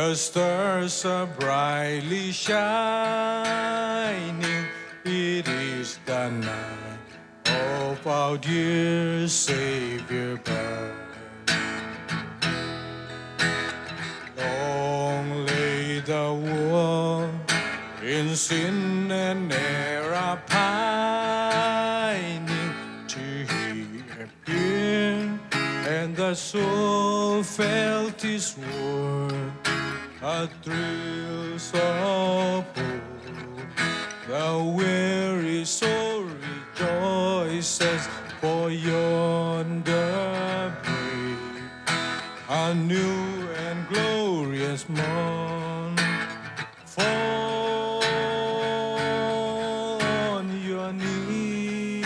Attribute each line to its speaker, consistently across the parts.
Speaker 1: The stars are brightly shining. It is the night of our dear Savior birth. Long lay the world in sin and error pining. Till He appeared, and the soul felt His word. A thrills of hope, the weary soul rejoices, for yonder break a new and glorious morn. Fall on your knees,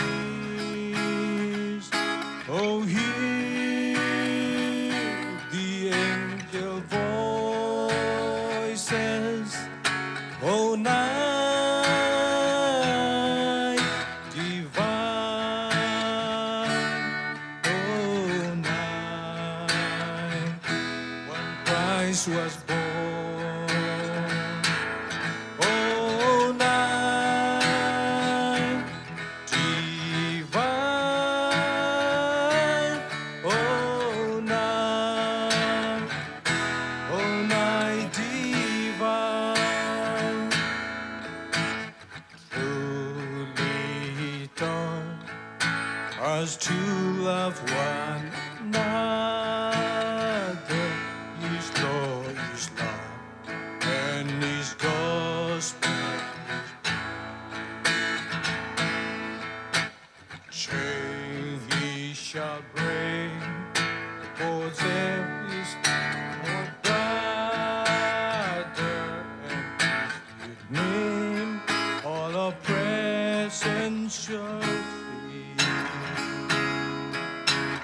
Speaker 1: oh hear the angel voices, oh night divine, oh night when Christ was born. Oh night divine, oh night divine. Truly taught us to love one another. His law is love, and His gospel chain He shall break, for there is no brother, and His name all oppression shall flee.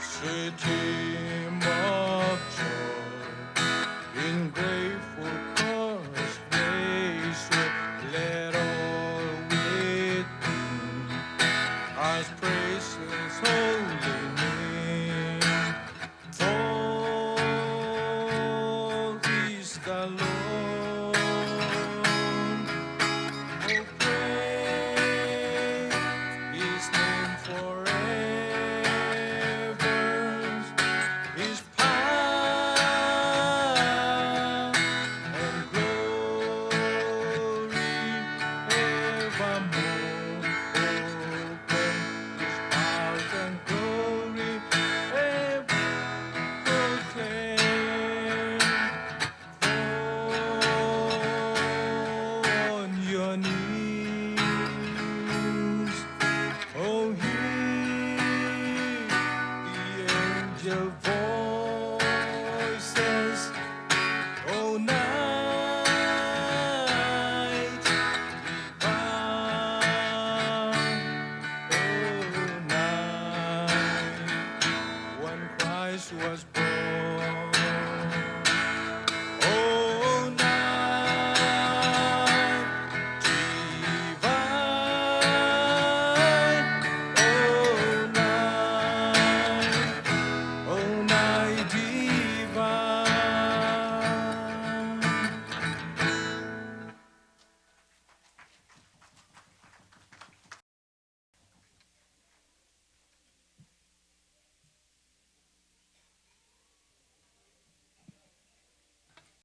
Speaker 1: Set Him of joy in grateful chorus praise, let all within us praise His holy name. For He is the Lord